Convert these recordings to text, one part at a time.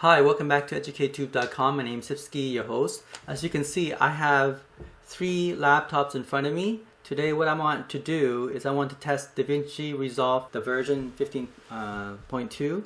Hi, welcome back to EducateTube.com. My name is Sipsky, your host. As you can see, I have 3 laptops in front of me. Today what I want to do is I want to test Davinci Resolve, the version 15.2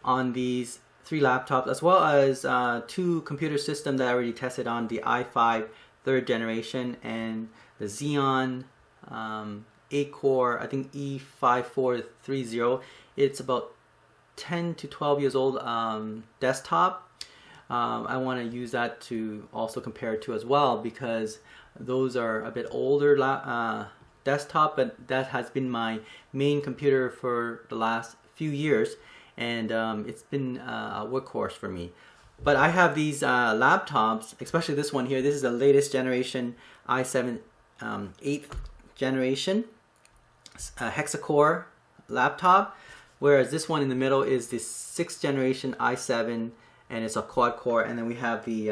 on these 3 laptops, as well as 2 computer systems that I already tested on, the i5 3rd generation and the Xeon 8-core, I think E5430. It's about 10 to 12 years old desktop. I want to use that to also compare it to as well, because those are a bit older desktop, but that has been my main computer for the last few years, and it's been a workhorse for me. But I have these laptops, especially this one here. This is the latest generation i7 8th generation hexa-core laptop, whereas this one in the middle is the 6th generation i7, and it's a quad core. And then we have the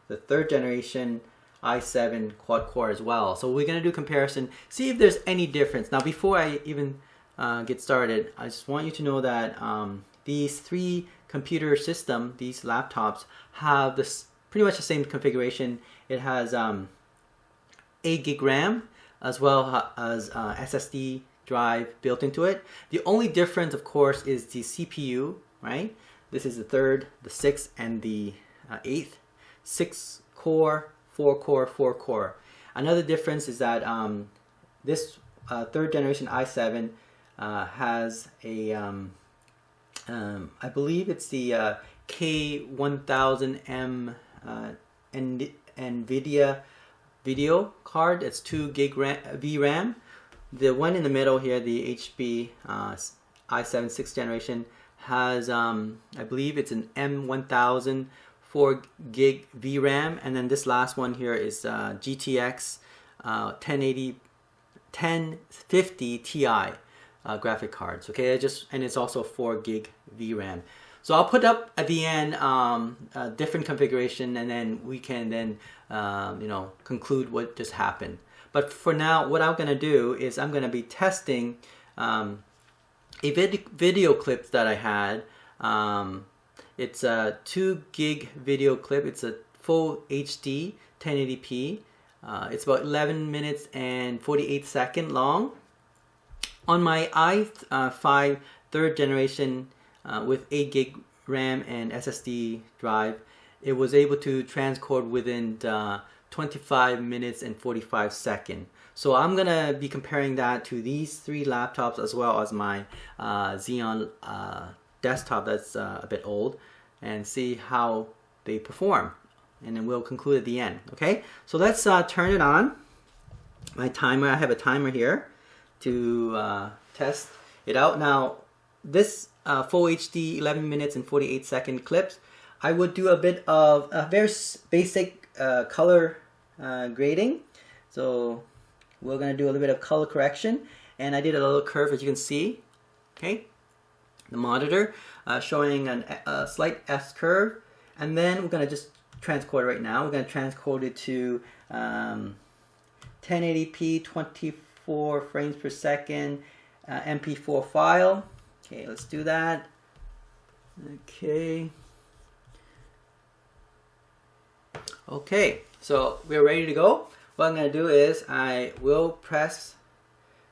3rd generation i7 quad core as well. So we're going to do comparison, see if there's any difference. Now, before I even get started, I just want you to know that these 3 computer system, these laptops, have this pretty much the same configuration. It has 8 gig RAM as well as SSD drive built into it. The only difference, of course, is the CPU, right? This is the 3rd, the 6th, and the 8th. 6 core, 4 core, 4 core. Another difference is that this 3rd generation i7 has a, I believe it's the K1000M NVIDIA video card. It's 2 gig VRAM. The one in the middle here, the HP i7 6th generation, has I believe it's an M1000 4 gig VRAM, and then this last one here is GTX 1050 Ti graphic cards. Okay, and it's also 4 gig VRAM. So I'll put up at the end a different configuration, and then we can then conclude what just happened. But for now, what I'm going to do is I'm going to be testing a video clip that I had. It's a 2 gig video clip. It's a full HD 1080p. It's about 11 minutes and 48 seconds long. On my i5 3rd generation with 8 gig RAM and SSD drive, it was able to transcode within 25 minutes and 45 seconds. So I'm gonna be comparing that to these 3 laptops, as well as my Xeon desktop that's a bit old, and see how they perform, and then we'll conclude at the end. Okay, so let's turn it on. My timer, I have a timer here to test it out. Now, this full HD 11 minutes and 48 second clips, I would do a bit of a very basic color grading. So we're going to do a little bit of color correction, and I did a little curve, as you can see. Okay, the monitor showing a slight S curve, and then we're going to just transcode it right now. We're going to transcode it to 1080p 24 frames per second MP4 file. Okay, let's do that. Okay, so we're ready to go. What I'm going to do is I will press,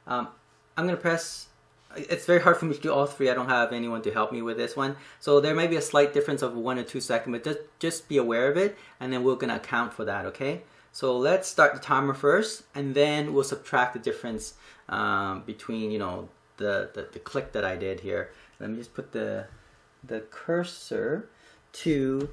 I'm going to press, it's very hard for me to do all 3. I don't have anyone to help me with this one. So there may be a slight difference of 1 or 2 seconds, but just be aware of it, and then we're going to account for that, okay? So let's start the timer first, and then we'll subtract the difference between, the click that I did here. Let me just put the cursor to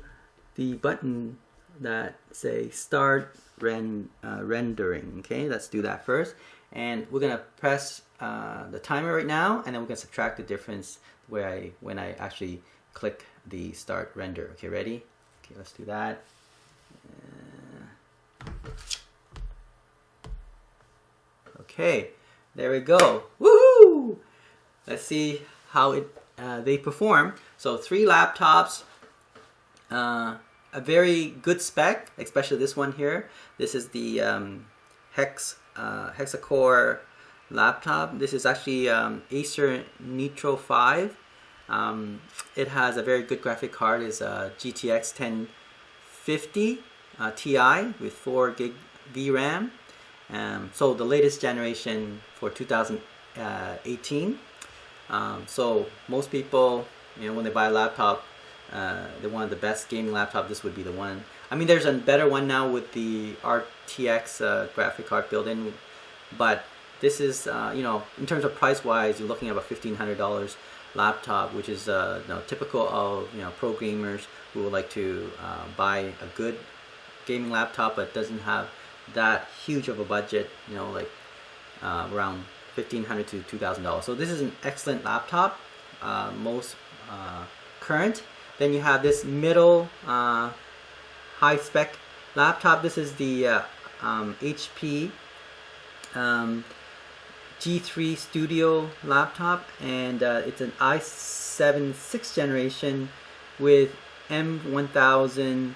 the button that say start rendering. Okay, let's do that first, and we're gonna press the timer right now, and then we're gonna subtract the difference when I actually click the start render. Okay, ready? Okay, let's do that. Okay, there we go. Woohoo! Let's see how they perform. So 3 laptops, a very good spec, especially this one here. This is the hexa-core laptop. This is actually Acer Nitro 5. it has a very good graphic card. It's a GTX 1050 Ti with 4 gig VRAM. So the latest generation for 2018. So most people, when they buy a laptop, they want the best gaming laptop. This would be the one. I mean, there's a better one now with the RTX graphic card built-in, but this is, in terms of price-wise, you're looking at about $1,500 laptop, which is typical of pro gamers who would like to buy a good gaming laptop, but doesn't have that huge of a budget. Like around $1,500 to $2,000. So this is an excellent laptop, most current. Then you have this middle high spec laptop. This is the HP G3 Studio laptop, and it's an i7 6th generation with M1000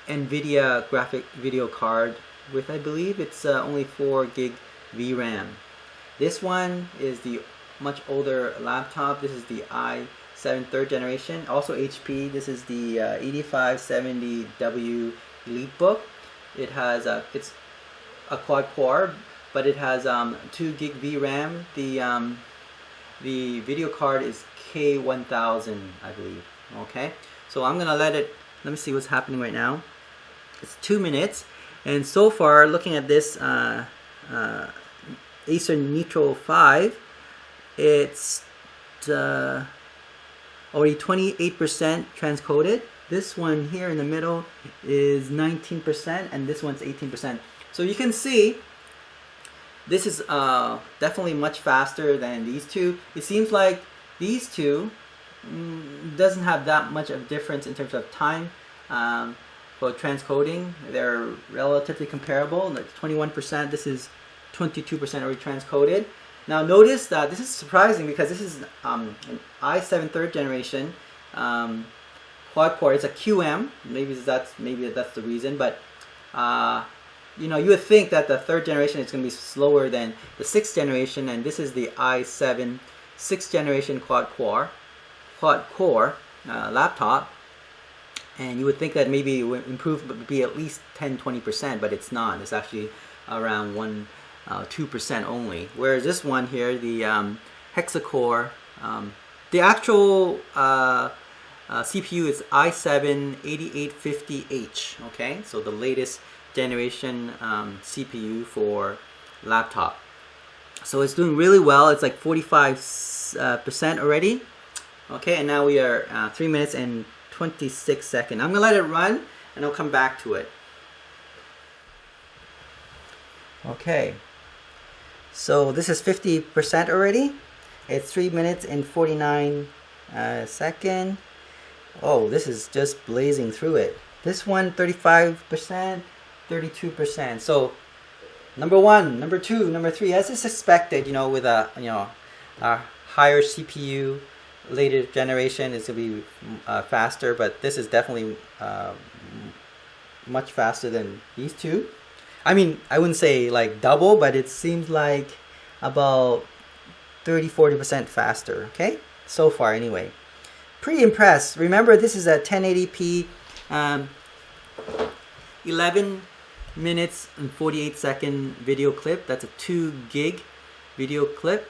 NVIDIA graphic video card with, I believe it's only 4 gig VRAM. This one is the much older laptop. This is the i7 3rd generation, also HP. This is the 8570W EliteBook. It has it's a quad core, but it has 2 gig VRAM. The video card is K1000, I believe. Okay, so I'm gonna let me see what's happening right now. It's 2 minutes, and so far, looking at this Acer Nitro 5, it's already 28% transcoded. This one here in the middle is 19%, and this one's 18%. So you can see this is definitely much faster than these two. It seems like these two doesn't have that much of a difference in terms of time for transcoding. They're relatively comparable. Like 21%, this is 22% already transcoded. Now notice that this is surprising because this is an i7 3rd generation quad core. It's a QM. Maybe that's the reason, but you would think that the 3rd generation is going to be slower than the 6th generation, and this is the i7 6th generation quad core laptop, and you would think that maybe it would improve, but be at least 10-20%, but it's not. It's actually around 2% only. Whereas this one here, the hexa-core, the actual CPU is i7 8850H. Okay, so the latest generation CPU for laptop. So it's doing really well. It's like 45% already. Okay, and now we are 3 minutes and 26 seconds. I'm gonna let it run, and I'll come back to it. Okay, so this is 50% already. It's 3 minutes and 49 seconds. Oh, this is just blazing through it. This one 35%, 32%. So number 1, number 2, number 3, as is expected, with a higher CPU, later generation is going to be faster, but this is definitely much faster than these two. I mean, I wouldn't say like double, but it seems like about 30-40% faster. Okay, so far anyway. Pretty impressed. Remember, this is a 1080p 11 minutes and 48 second video clip. That's a 2 gig video clip.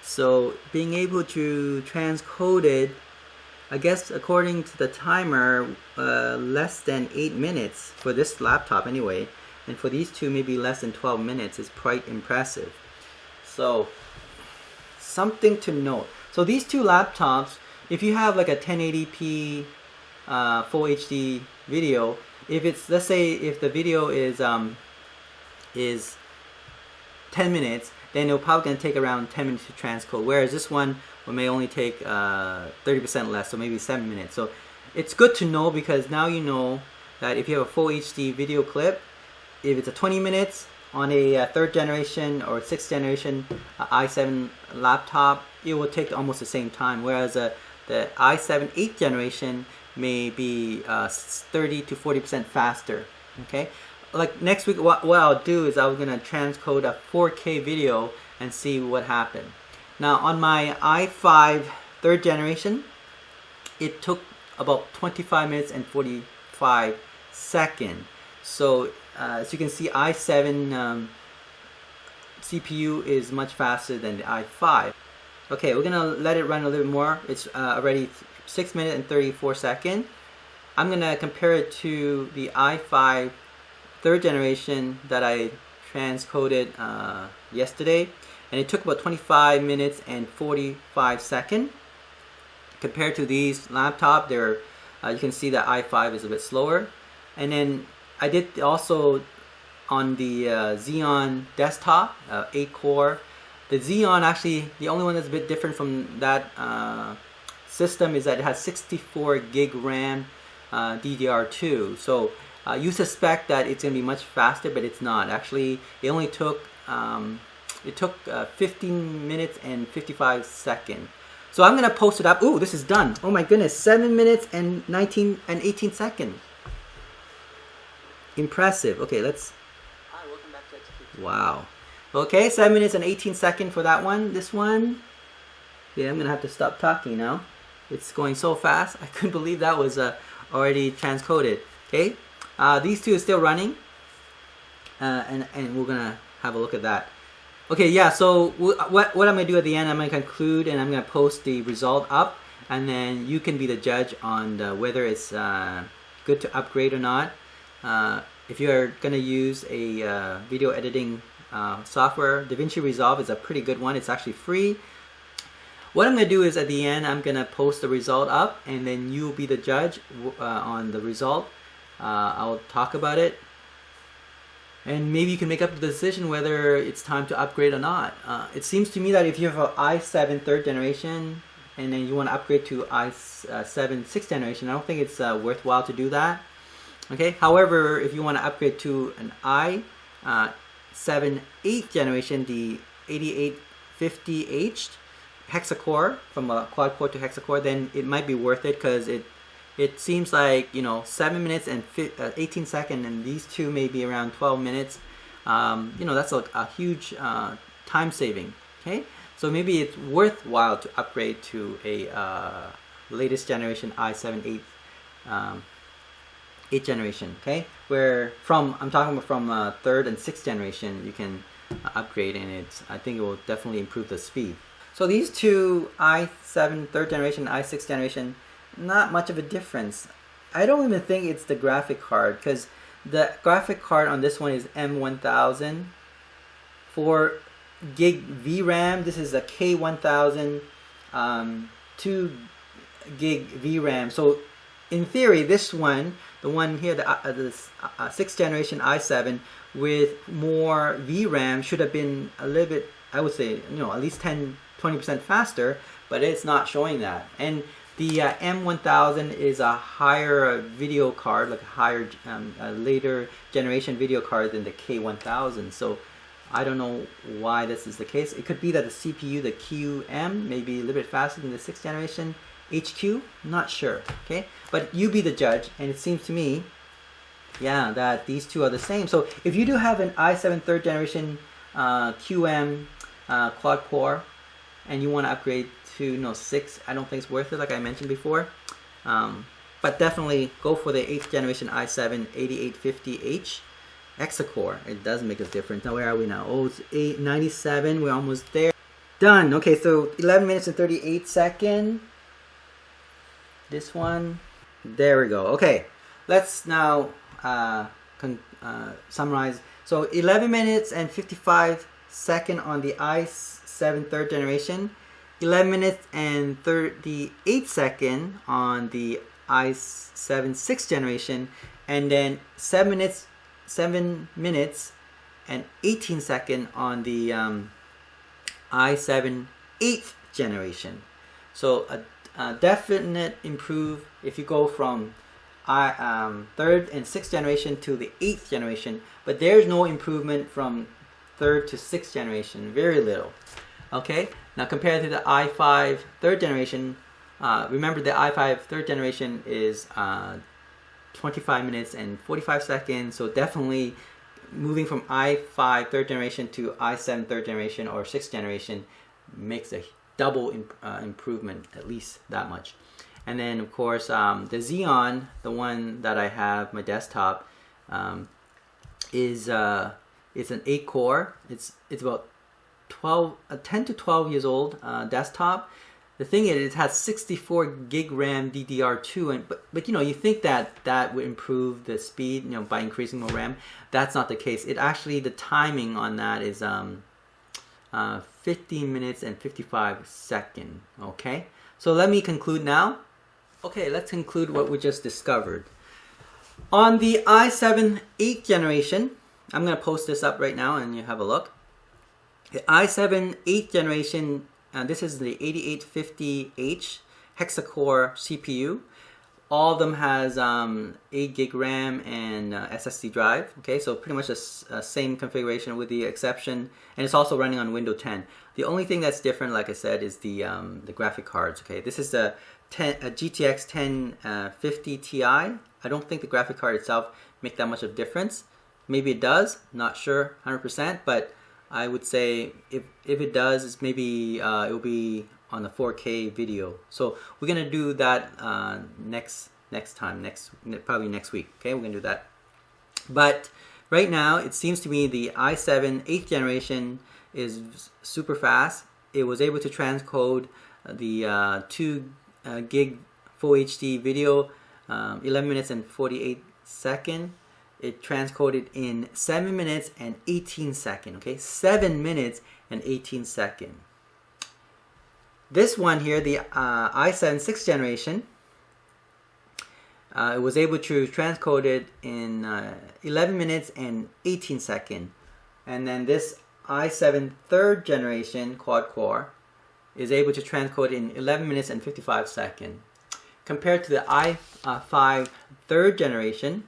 So being able to transcode it, I guess according to the timer, less than 8 minutes for this laptop anyway, and for these two maybe less than 12 minutes is quite impressive. So something to note. So these two laptops, if you have like a 1080p full HD video, if it's, let's say if the video is 10 minutes, then it'll probably gonna take around 10 minutes to transcode, whereas this one may only take 30% less, so maybe 7 minutes. So it's good to know, because now you know that if you have a full HD video clip, if it's a 20 minutes on a 3rd generation or 6th generation i7 laptop, it will take almost the same time, whereas the i7 8th generation may be 30-40% faster. Okay, like next week what I'll do is I'm gonna transcode a 4K video and see what happened. Now on my i5 third generation, it took about 25 minutes and 45 seconds. So as you can see, i7 CPU is much faster than the i5. Okay, we're gonna let it run a little bit more. It's already 6 minutes and 34 seconds. I'm gonna compare it to the i5 third generation that I transcoded yesterday, and it took about 25 minutes and 45 seconds. Compared to these laptop, you can see that i5 is a bit slower. And then I did also on the Xeon Desktop, 8-core. The Xeon, actually, the only one that's a bit different from that system is that it has 64 gig RAM DDR2. So you suspect that it's going to be much faster, but it's not. Actually, it only took 15 minutes and 55 seconds. So I'm going to post it up. Ooh, this is done. Oh my goodness, 7 minutes and 18 seconds. Impressive. Okay, let's... Hi, welcome back to EducateTube. Wow. Okay, 7 minutes and 18 seconds for that one. This one... Yeah, I'm going to have to stop talking now. It's going so fast. I couldn't believe that was already transcoded. Okay, these two are still running. And we're going to have a look at that. Okay, yeah, so what I'm going to do at the end, I'm going to conclude and I'm going to post the result up. And then you can be the judge on whether it's good to upgrade or not. If you're going to use a video editing software, Davinci Resolve is a pretty good one. It's actually free. What I'm going to do is at the end, I'm going to post the result up, and then you'll be the judge on the result. I'll talk about it, and maybe you can make up the decision whether it's time to upgrade or not. It seems to me that if you have an i7 third generation, and then you want to upgrade to i7 sixth generation, I don't think it's worthwhile to do that. Okay. However, if you want to upgrade to an i7 8th generation, the 8850H hexa-core, from a quad-core to hexa-core, then it might be worth it, because it seems like, you know, 7 minutes and 18 seconds, and these two may be around 12 minutes. You know, that's a huge time saving. Okay, so maybe it's worthwhile to upgrade to a latest generation i7 8th generation. Okay, where I'm talking about from third and sixth generation, you can upgrade, and I think it will definitely improve the speed. So these two i7 third generation, i6 generation, not much of a difference. I don't even think it's the graphic card, because the graphic card on this one is M1000, 4 gig VRAM. This is a K1000, 2 gig VRAM. So in theory, this one, the one here, the 6th generation i7 with more VRAM should have been a little bit, I would say, you know, at least 20% faster, but it's not showing that. And the M1000 is a higher video card, like a higher, later generation video card than the K1000. So I don't know why this is the case. It could be that the CPU, the QM, may be a little bit faster than the 6th generation HQ. Not sure. Okay, but you be the judge. And it seems to me, yeah, that these two are the same. So if you do have an i7 third generation QM quad core, and you want to upgrade to 6, I don't think it's worth it, like I mentioned before. But definitely go for the 8th generation i7 8850H hexa-core. It does make a difference. Now where are we now? Oh, it's 897. We're almost there. Done. Okay, so 11 minutes and 38 seconds. This one. There we go. Okay, let's now summarize. So 11 minutes and 55 seconds on the i7 third generation, 11 minutes and 38 seconds on the i7 sixth generation, and then 7 minutes and 18 seconds on the i7 8th generation. So a definite improve if you go from third and sixth generation to the 8th generation, but there's no improvement from third to sixth generation, very little. Okay, now compared to the i5 third generation, remember the i5 third generation is 25 minutes and 45 seconds, so definitely moving from i5 third generation to i7 third generation or sixth generation, makes a double improvement, at least that much. And then of course the Xeon, the one that I have, my desktop, is it's an 8-core. It's about 10 to 12 years old desktop. The thing is, it has 64 gig RAM DDR2, and but you know, you think that would improve the speed, you know, by increasing more RAM. That's not the case. It actually, the timing on that is 15 minutes and 55 seconds. Okay, so let me conclude now. Okay, let's conclude what we just discovered. On the i7 8th generation, I'm going to post this up right now and you have a look. The i7 8th generation, this is the 8850H hexa-core CPU. All of them has 8 gig RAM and SSD drive. Okay, so pretty much the same configuration with the exception, and it's also running on Windows 10. The only thing that's different, like I said, is the graphic cards. Okay, this is a GTX 1050 Ti. I don't think the graphic card itself make that much of a difference. Maybe it does, not sure 100%, but I would say if it does, it's maybe it will be on the 4K video. So we're gonna do that next time, probably next week. Okay, we're gonna do that. But right now, it seems to me the i7 8th generation is super fast. It was able to transcode the 2 gig full HD video, 11 minutes and 48 seconds. It transcoded in 7 minutes and 18 seconds. Okay, 7 minutes and 18 seconds. This one here, the i7 6th generation, it was able to transcode it in 11 minutes and 18 seconds. And then this i7 3rd generation quad core is able to transcode in 11 minutes and 55 seconds. Compared to the i5 3rd generation,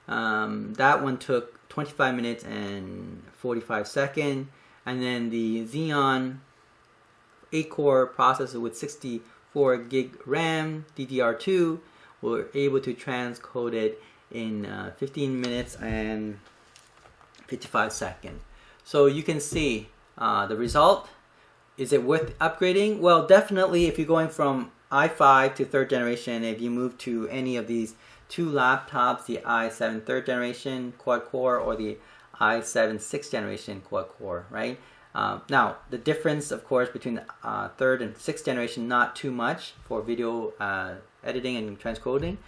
that one took 25 minutes and 45 seconds. And then the Xeon 8-core processor with 64 gig RAM DDR2 were able to transcode it in 15 minutes and 55 seconds. So you can see the result. Is it worth upgrading? Well, definitely if you're going from i5 to 3rd generation, if you move to any of these two laptops, the i7 3rd generation quad core or the i7 6th generation quad core, right? Now, the difference, of course, between the 3rd and 6th generation, not too much for video editing and transcoding.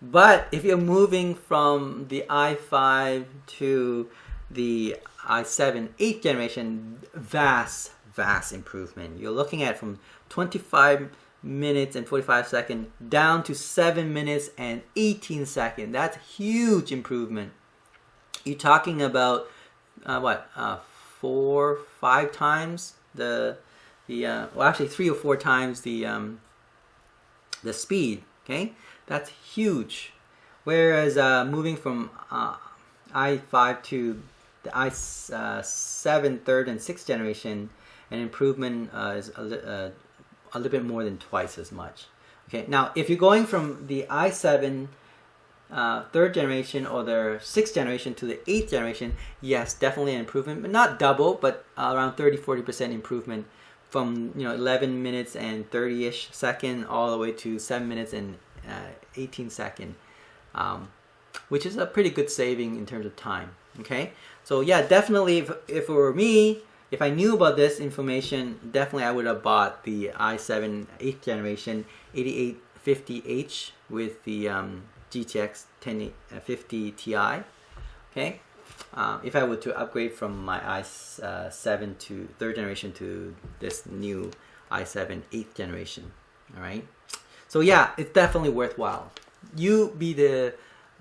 But if you're moving from the i5 to the i7 8th generation, vast improvement. You're looking at from 25 minutes and 45 seconds down to 7 minutes and 18 seconds. That's huge improvement. You're talking about 4-5 times well, actually 3 or 4 times the speed. Okay, that's huge. Whereas moving from i5 to the i7 3rd and 6th generation, an improvement is a little bit more than twice as much. Okay, now if you're going from the i7 3rd generation or the 6th generation to the 8th generation, yes, definitely an improvement, but not double, but around 30-40% improvement from 11 minutes and 30-ish seconds all the way to 7 minutes and 18 seconds, which is a pretty good saving in terms of time. Okay, so yeah, definitely if it were me, if I knew about this information, definitely I would have bought the i7 8th generation 8850H with the GTX 1050 Ti. Okay, if I were to upgrade from my i7 to 3rd generation to this new i7 8th generation. All right, so yeah, it's definitely worthwhile. You be the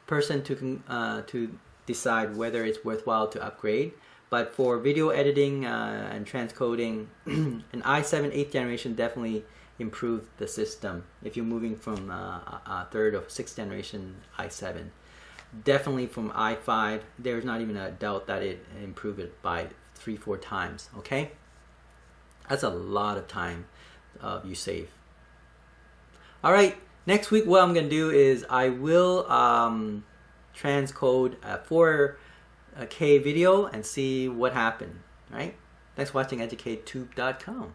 person to decide whether it's worthwhile to upgrade. But for video editing and transcoding, an i7 8th generation definitely improved the system. If you're moving from 3rd or 6th generation i7, definitely from i5, there's not even a doubt that it improved it by 3-4 times. Okay, that's a lot of time you save. All right, next week what I'm gonna do is I will transcode a 4K video and see what happened. Right? Thanks for watching EducateTube.com.